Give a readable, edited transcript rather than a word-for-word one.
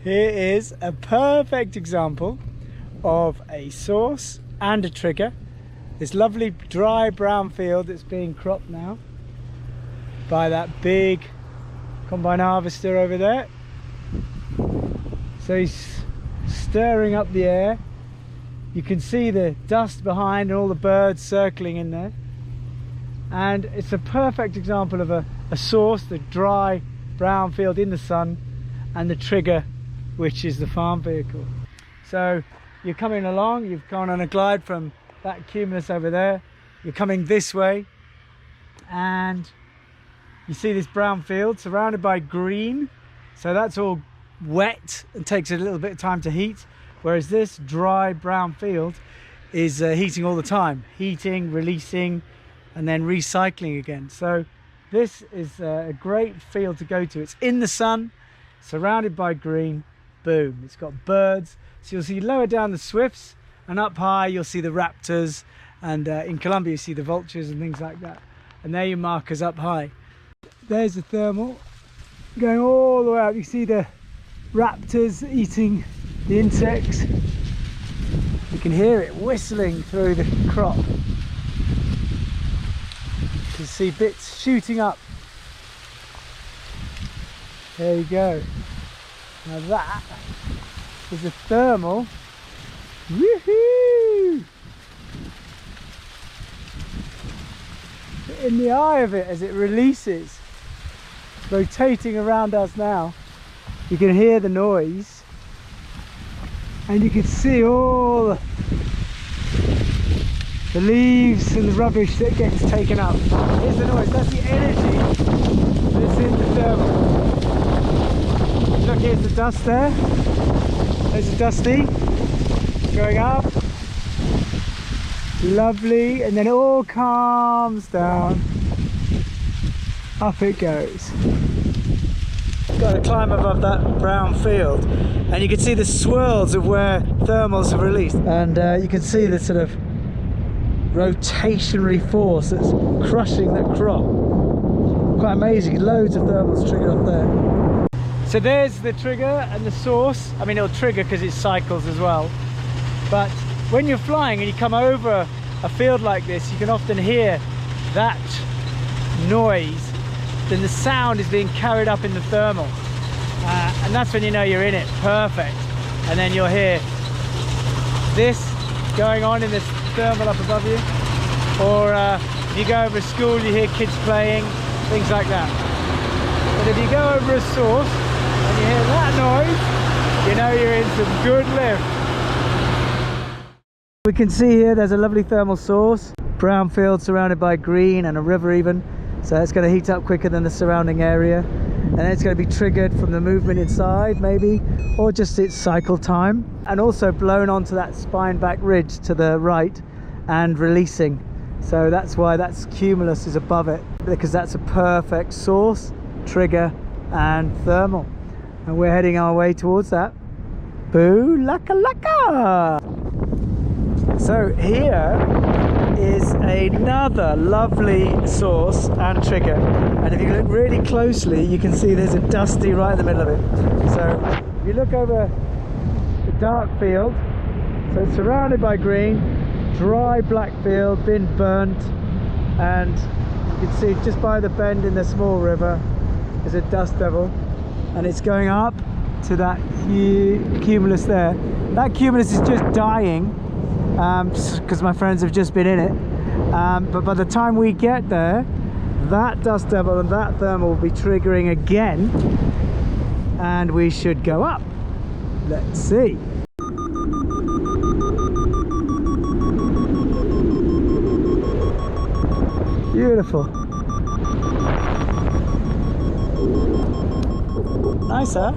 Here is a perfect example of a source and a trigger. This lovely dry brown field that's being cropped now by that big combine harvester over there. So he's stirring up the air. You can see the dust behind and all the birds circling in there. And it's a perfect example of a source, the dry brown field in the sun, and the trigger, which is the farm vehicle. So you're coming along, you've gone on a glide from that cumulus over there, you're coming this way, and you see this brown field surrounded by green. So that's all wet and takes a little bit of time to heat, whereas this dry brown field is heating all the time, heating, releasing, and then recycling again. So this is a great field to go to. It's in the sun, surrounded by green. Boom, it's got birds. So you'll see lower down the swifts, and up high you'll see the raptors, and in Colombia you see the vultures and things like that. And there your markers up high. There's the thermal going all the way up. You see the raptors eating the insects. You can hear it whistling through the crop. You can see bits shooting up. There you go. Now that is a thermal. Woohoo! In the eye of it as it releases, rotating around us now, you can hear the noise, and you can see all the leaves and the rubbish that gets taken up. Here's the noise, that's the energy that's in the thermal. Look, here's the dust there. There's a dusty going up. Lovely, and then it all calms down. Up it goes. Got to climb above that brown field, and you can see the swirls of where thermals have released, and you can see the sort of rotationary force that's crushing that crop. Quite amazing. Loads of thermals triggered up there. So there's the trigger and the source. I mean, it'll trigger because it cycles as well, but when you're flying and you come over a field like this, you can often hear that noise. Then the sound is being carried up in the thermal, and that's when you know you're in it. Perfect. And then you'll hear this going on in this thermal up above you, or if you go over a school, you hear kids playing, things like that. But if you go over a source and you hear that noise, you know you're in some good lift. We can see here there's a lovely thermal source, brown field surrounded by green and a river even, so it's going to heat up quicker than the surrounding area, and then it's going to be triggered from the movement inside maybe, or just its cycle time, and also blown onto that spine back ridge to the right and releasing. So that's why that's cumulus is above it, because that's a perfect source, trigger and thermal, and we're heading our way towards that. Boo laka laka! So here is another lovely source and trigger, and if you look really closely you can see there's a dusty right in the middle of it. So if you look over the dark field, so it's surrounded by green, dry black field, been burnt, and you can see just by the bend in the small river is a dust devil, and it's going up to that cumulus there. That cumulus is just dying because my friends have just been in it, but by the time we get there, that dust devil and that thermal will be triggering again, and we should go up. Let's see. Beautiful. Nice, huh?